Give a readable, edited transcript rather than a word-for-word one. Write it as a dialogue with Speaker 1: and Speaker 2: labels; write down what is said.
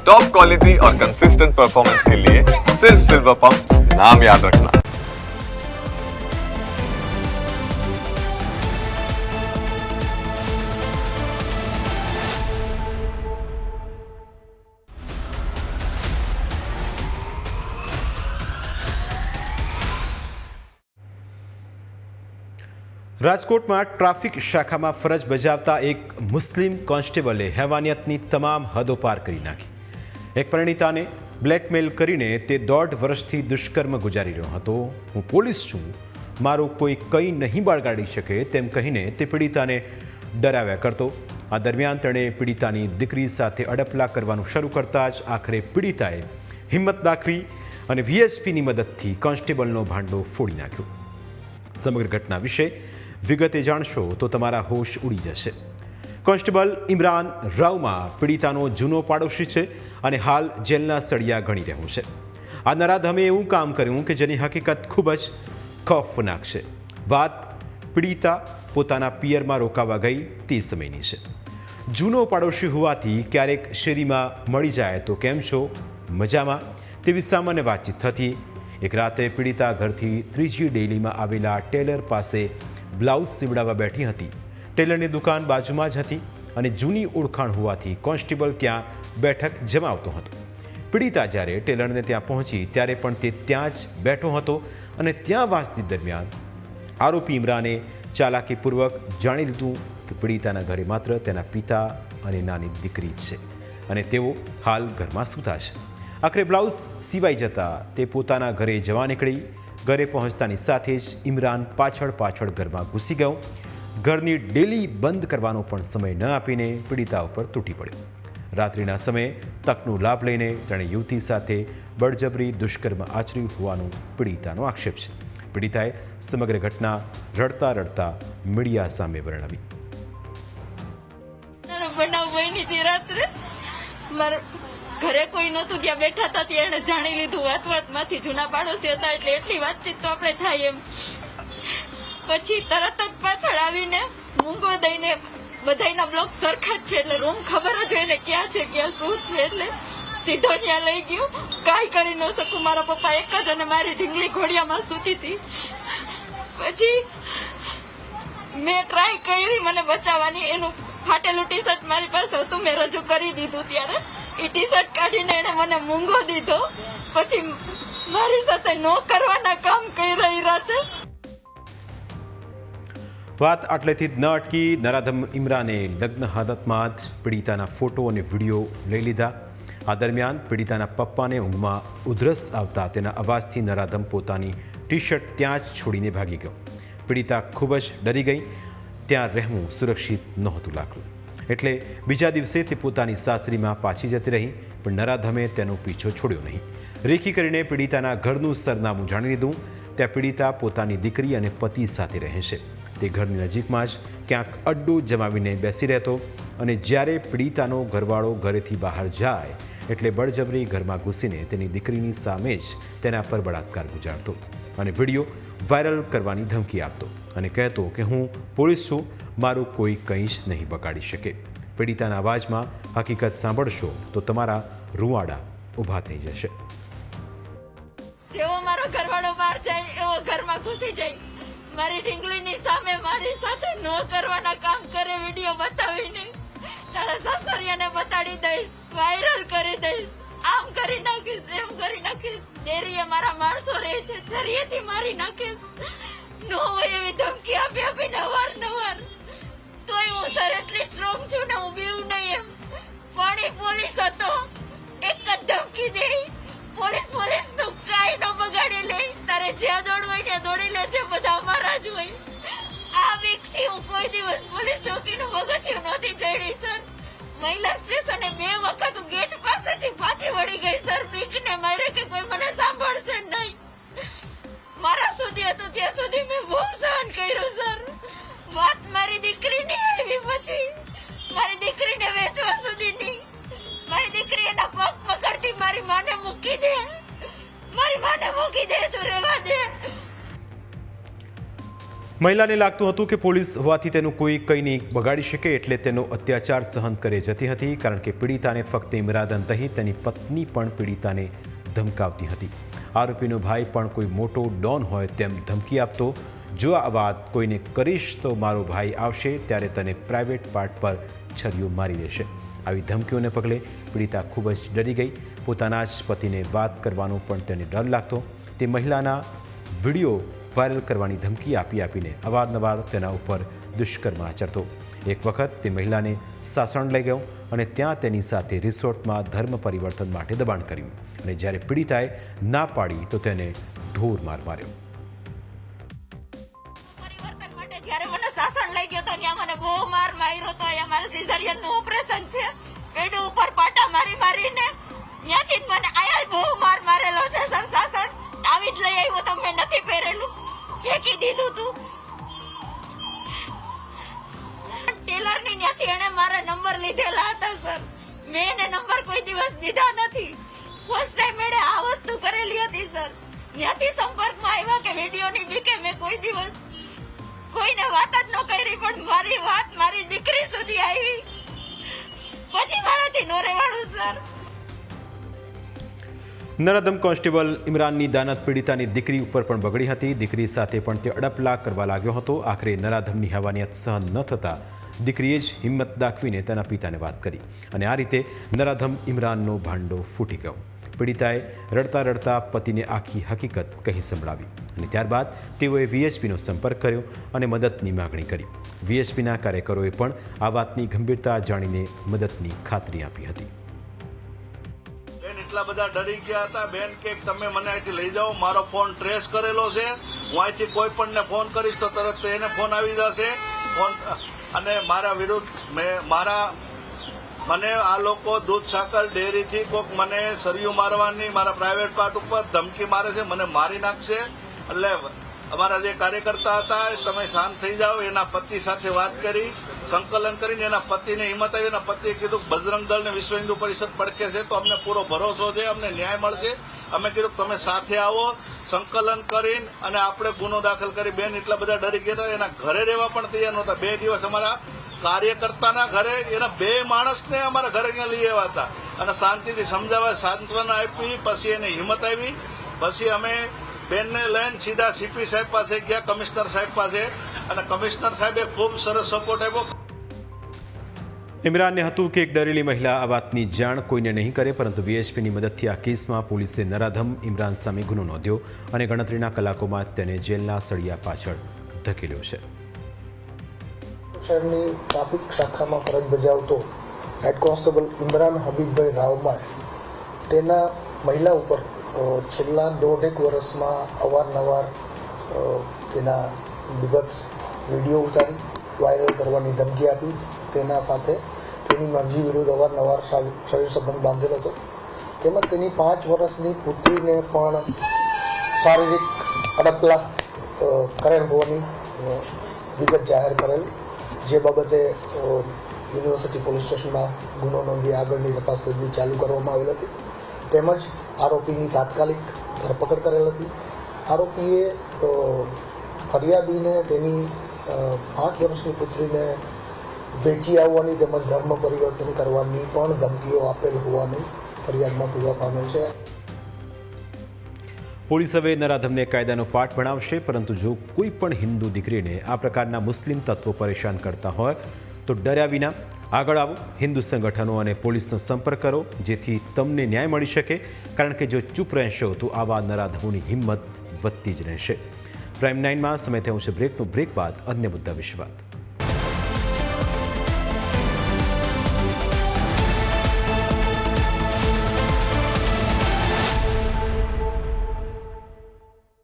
Speaker 1: Top quality और consistent performance के लिए सिर्फ सिल्वर पंप नाम याद रखना।
Speaker 2: રાજકોટમાં ટ્રાફિક શાખામાં ફરજ બજાવતા એક મુસ્લિમ કોન્સ્ટેબલે હેવાનિયતની તમામ હદો પાર કરી નાખી. એક પરિણીતાને બ્લેકમેલ કરીને તે 1.5 વર્ષથી દુષ્કર્મ ગુજારી રહ્યો હતો. હું પોલીસ છું, મારું કોઈ કંઈ નહીં બગાડી શકે તેમ કહીને તે પીડિતાને ડરાવ્યા કરતો. આ દરમિયાન તેણે પીડિતાની દીકરી સાથે અડપલા કરવાનું શરૂ કરતા જ આખરે પીડિતાએ હિંમત દાખવી અને વીએસપીની મદદથી કોન્સ્ટેબલનો ભાંડો ફોડી નાખ્યો. સમગ્ર ઘટના વિશે વિગતે જાણશો તો તમારા હોશ ઉડી જશે. કોન્સ્ટેબલ ઇમરાન રાવમાં પીડિતાનો જૂનો પાડોશી છે અને હાલ જેલના સળિયા ગણી રહ્યો છે. આ નરાધમે એવું કામ કર્યું કે જેની હકીકત ખૂબ જ ખૌફનાક છે. વાત પીડિતા પોતાના પિયરમાં રોકાવા ગઈ તે સમયની છે. જૂનો પાડોશી હોવાથી ક્યારેક શેરીમાં મળી જાય તો કેમ છો, મજામાં, તેવી સામાન્ય વાતચીત થતી. એક રાતે પીડિતા ઘરથી ત્રીજી ડેલીમાં આવેલા ટેલર પાસે બ્લાઉઝ સીવડાવવા બેઠી હતી. ટેલરની દુકાન બાજુમાં જ હતી અને જૂની ઓળખાણ હોવાથી કોન્સ્ટેબલ ત્યાં બેઠક જમાવતો હતો. પીડિતા જ્યારે ટેલરને ત્યાં પહોંચી ત્યારે પણ તે ત્યાં જ બેઠો હતો અને ત્યાં વાતચીત દરમિયાન આરોપી ઇમરાને ચાલાકીપૂર્વક જાણી લીધું કે પીડિતાના ઘરે માત્ર તેના પિતા અને નાની દીકરી જ છે અને તેઓ હાલ ઘરમાં સૂતા છે. આખરે બ્લાઉઝ સિવાઈ જતા તે પોતાના ઘરે જવા નીકળી. ઘરે પહોંચતાની સાથે જ ઇમરાન પાછળ ઘરમાં ઘૂસી ગયો. ઘરની ડેલી બંધ કરવાનો પણ સમય ન આપીને પીડિતા ઉપર તૂટી પડ્યો. રાત્રિના સમયે તકનો લાભ લઈને તેણે યુવતી સાથે બળજબરી દુષ્કર્મ આચર્યું હોવાનો પીડિતાનો આક્ષેપ છે. પીડિતાએ સમગ્ર ઘટના રડતા રડતા મીડિયા સામે વર્ણવી.
Speaker 3: ઘરે કોઈ નહોતું, ત્યાં બેઠા હતા ત્યાં એને જાણી લીધું. વાતમાંથી જૂના પાડોશી હતા એટલે એટલી વાતચીત તો આપણે થાય એમ. પછી તરત જ પાછળ આવીને મૂંગો દઈને બધાના બ્લોક સરખા જ છે એટલે રૂમ ખબર જ હોય ને ક્યાં છે ક્યાં શું છે એટલે સીધો ત્યાં લઈ ગયો. કાંઈ કરી ન શકું. મારા પપ્પા એક જ અને મારી ઢીંગલી ઘોડિયામાં સૂતી હતી. પછી મેં ટ્રાય કરી મને બચાવવાની. એનું ફાટેલું ટી શર્ટ મારી પાસે હતું, મેં રજૂ કરી દીધું. ત્યારે એ ટી શર્ટ કાઢીને એને મને મૂંગો દીધો. પછી મારી સાથે ન કરવાના કામ કરી રહી રાતે.
Speaker 2: વાત આટલેથી જ ન અટકી. નરાધમ ઇમરાને લગ્ન હાલતમાં જ પીડિતાના ફોટો અને વિડીયો લઈ લીધા. આ દરમિયાન પીડિતાના પપ્પાને ઊંઘમાં ઉધરસ આવતા તેના અવાજથી નરાધમ પોતાની ટી શર્ટ ત્યાં જ છોડીને ભાગી ગયો. પીડિતા ખૂબ જ ડરી ગઈ. ત્યાં રહેવું સુરક્ષિત નહોતું લાગતું એટલે બીજા દિવસે તે પોતાની સાસરીમાં પાછી જતી રહી. પણ નરાધમે તેનો પીછો છોડ્યો નહીં. રેખી કરીને પીડિતાના ઘરનું સરનામું જાણી લીધું. ત્યાં પીડિતા પોતાની દીકરી અને પતિ સાથે રહે છે. તે ઘરની નજીકમાં જ ક્યાંક અડ્ડો જમાવીને બેસી રહેતો અને જ્યારે પીડિતાનો ઘરવાળો ઘરેથી બહાર જાય એટલે બળજબરી ઘરમાં ઘૂસીને તેની દીકરીની સામે જ તેના પર બળાત્કાર ગુજારતો અને વિડીયો વાયરલ કરવાની ધમકી આપતો અને કહેતો કે હું પોલીસ છું, મારું કોઈ કંઈ જ નહીં બગાડી શકે. પીડિતાના અવાજમાં હકીકત સાંભળશો તો તમારા રૂવાડા ઊભા થઈ જશે.
Speaker 3: જેવો મારો ઘરવાળો બહાર જાય એવો ઘરમાં ઘૂસી જાય. મારી ઢીંગલીની સામે મારી સાથે ન કરવાના કામ કરે. વિડીયો બતાવીને તારા સાસરિયાને બતાડી દઈશ, વાયરલ કરી દઈશ, આમ કરી નાખીશ, એમ કરી નાખીશ. ડેરીએ મારા માણસો રહે છે, શરીએથી મારી નાખીશ. નો હોય એવી ધમકી આપીને અવારનવાર. તોય હું સર એટલી સ્ટ્રોંગ છું ને હું બીવું નહીં એમ. પણ એ પોલીસ હતો, એક જ ધમકી દે. પોલીસ નું કાંઈ ન બગાડી લે. તારે જ્યાં દોડવું હોય ત્યાં દોડી લે છે, બધા અમારા જ હોય. આ વીકથી હું કોઈ દિવસ પોલીસ ચોકીનું પગથિયું નહોતી ચડી સર. મહિલા સ્ટેશને 2 વખત હું ગેટ પાસેથી પાછી વળી ગઈ સર. બીકને મારે કે કોઈ મને સાંભળશે નહીં. મારા સુધી હતું ત્યાં સુધી મેં બહુ સહન કર્યું સર. વાત મારી દીકરીની આવી પછી મારી દીકરીને વેચવા સુધીની. મારી દીકરી એના પગ પકડતી મારી માને મૂકી દે, મારી માને મૂકી દે, તું રહેવા દે.
Speaker 2: મહિલાને લાગતું હતું કે પોલીસ હોવાથી તેનું કોઈ કંઈ નહીં બગાડી શકે, એટલે તેનો અત્યાચાર સહન કરે જતી હતી, કારણ કે પીડિતાને ફક્ત ઇમરાન નહીં, તેની પત્ની પણ પીડિતાને ધમકાવતી હતી. આરોપીનો ભાઈ પણ કોઈ મોટો ડોન હોય તેમ ધમકી આપતો. જો આ વાત કોઈને કરીશ તો મારો ભાઈ આવશે ત્યારે તને પ્રાઇવેટ પાર્ટ પર છરીઓ મારી દેશે. આવી ધમકીઓને પગલે પીડિતા ખૂબ જ ડરી ગઈ. પોતાના જ પતિને વાત કરવાનો પણ તેને ડર લાગતો. તે મહિલાના વિડીયો વાયરલ કરવાની ધમકી આપીને અવારનવાર તેના ઉપર દુષ્કર્મ આચરતો. એક વખત તે મહિલાને સાસણ લઈ ગયો અને ત્યાં તેની સાથે રિસોર્ટમાં ધર્મ પરિવર્તન માટે દબાણ કર્યું, અને જ્યારે પીડિતાએ ના પાડી તો તેને ઢોર માર માર્યો.
Speaker 3: પરિવર્તન માટે જ્યારે મને સાસણ લઈ ગયો તો ત્યાં મને બહુ માર માર્યો તો. અહીંયા મારે સિઝેરિયનનું ઓપરેશન છે, પેટ ઉપર પાટા મારીને ત્યાંથી જ મને આયા બહુ માર મારેલો છે સર. સાસણ આવી જ લઈ આવ્યો તો મેં નથી પહેરેલું, ફેંકી દીધું તું. ટેલરની ત્યાંથી એને મારા નંબર લીધેલા હતા સર. મેં એને નંબર કોઈ દિવસ દીધા નથી. ફર્સ્ટ ટાઈમ એણે આ વસ્તુ કરેલી હતી સર. ત્યાંથી સંપર્કમાં આવ્યા કે વિડીયોની બીકે મેં કોઈ દિવસ કોઈને વાત જ ન કરી, પણ મારી વાત મારી દીકરી સુધી આવી પછી મારાથી નો રહેવાડું સર.
Speaker 2: નરાધમ કોન્સ્ટેબલ ઇમરાનની દાનત પીડિતાની દીકરી ઉપર પણ બગડી હતી. દીકરી સાથે પણ તે અડપલા કરવા લાગ્યો હતો. આખરે નરાધમની હેવાનિયત સહન ન થતાં દીકરીએ જ હિંમત દાખવીને તેના પિતાને વાત કરી, અને આ રીતે નરાધમ ઇમરાનનો ભાંડો ફૂટી ગયો. પીડિતાએ રડતા રડતા પતિને આખી હકીકત કહી સંભળાવી, અને ત્યારબાદ તેઓએ વીએચપીનો સંપર્ક કર્યો અને મદદની માગણી કરી. વીએચપીના કાર્યકરોએ પણ આ વાતની ગંભીરતા જાણીને મદદની ખાતરી આપી હતી.
Speaker 4: એટલા બધા ડરી ગયા હતા બેન કે તમે મને અહીંથી લઈ જાઓ, મારો ફોન ટ્રેસ કરેલો છે, હું અહીંથી કોઈ પણને ફોન કરીશ તો તરત એને ફોન આવી જશે. ફોન અને મારા વિરુદ્ધ મને આ લોકો દૂધ સાકર ડેરીથી કોઈક મને સરિયું મારવાની, મારા પ્રાઇવેટ પાર્ટ ઉપર ધમકી મારે છે, મને મારી નાખશે. એટલે અમારા જે કાર્યકર્તા હતા તમે શાંત થઈ જાઓ. એના પતિ સાથે વાત કરી, સંકલન કરીને એના પતિને હિંમત આવી. એના પતિએ કીધું બજરંગ દળ ને વિશ્વ હિન્દુ પરિષદ પડકે છે તો અમને પૂરો ભરોસો છે, અમને ન્યાય મળશે. અમે કીધું તમે સાથે આવો, સંકલન કરીને અને આપણે ગુનો દાખલ કરી. બેન એટલા બધા ડરી ગયા હતા, એના ઘરે રહેવા પણ તૈયાર નહોતા. 2 દિવસ અમારા કાર્યકર્તાના ઘરે એના 2 માણસને અમારા ઘરે અહીંયા લઈ આવ્યા હતા અને શાંતિથી સમજાવવા, સાંત્વના આપી. પછી એને હિંમત આવી. પછી અમે બેનને લઈને સીધા સીપી સાહેબ પાસે ગયા, કમિશનર સાહેબ પાસે, અને કમિશનર સાહેબે ખૂબ સરસ સપોર્ટ આપ્યો.
Speaker 2: ઇમરાનને હતું કે એક ડરેલી મહિલા આ વાતની જાણ કોઈને નહીં કરે, પરંતુ વીએચપીની મદદથી આ કેસમાં પોલીસે નરાધમ ઇમરાન સામે ગુનો નોંધ્યો અને ગણતરીના કલાકોમાં તેને જેલના સળિયા પાછળ ધકેલ્યો છે.
Speaker 5: શહેરની ટ્રાફિક શાખામાં ફરજ બજાવતો હેડ કોન્સ્ટેબલ ઇમરાન હબીબભાઈ રાવમાં તેના મહિલા ઉપર છેલ્લા 1.5 વર્ષમાં અવારનવાર તેના વિગત વિડીયો ઉતારી વાયરલ કરવાની ધમકી આપી. તેના સાથે તેની મરજી વિરુદ્ધ અવારનવાર શરીર સંબંધ બાંધેલો હતો. તેમજ તેની 5 વર્ષની પુત્રીને પણ શારીરિક અડપલા કરેલ હોવાની વિગત જાહેર કરેલ, જે બાબતે યુનિવર્સિટી પોલીસ સ્ટેશનમાં ગુનો નોંધી આગળની તપાસ ચાલુ કરવામાં આવેલ હતી. તેમજ આરોપીની તાત્કાલિક ધરપકડ કરેલ હતી. આરોપીએ ફરિયાદીને તેની 5 વર્ષની પુત્રીને વેચી આવવાની તેમજ ધર્મ પરિવર્તન કરવાની પણ ધમકીઓ આપેલ હોવાનું ફરિયાદમાં પુરવા પામેલ છે.
Speaker 2: પોલીસ હવે નરાધમને કાયદાનો પાઠ ભણાવશે, પરંતુ જો કોઈ પણ હિન્દુ દીકરીને આ પ્રકારના મુસ્લિમ તત્વો પરેશાન કરતા હોય તો ડર્યા વિના આગળ આવો, હિન્દુ સંગઠનો અને પોલીસનો સંપર્ક કરો, જેથી તમને ન્યાય મળી શકે. કારણ કે જો ચૂપ રહેશો તો આવા નરાધમોની હિંમત વધતી જ રહેશે. પ્રાઇમ 9માં સમય થયો છે બ્રેકનો. બ્રેક બાદ અન્ય મુદ્દા વિશે વાત.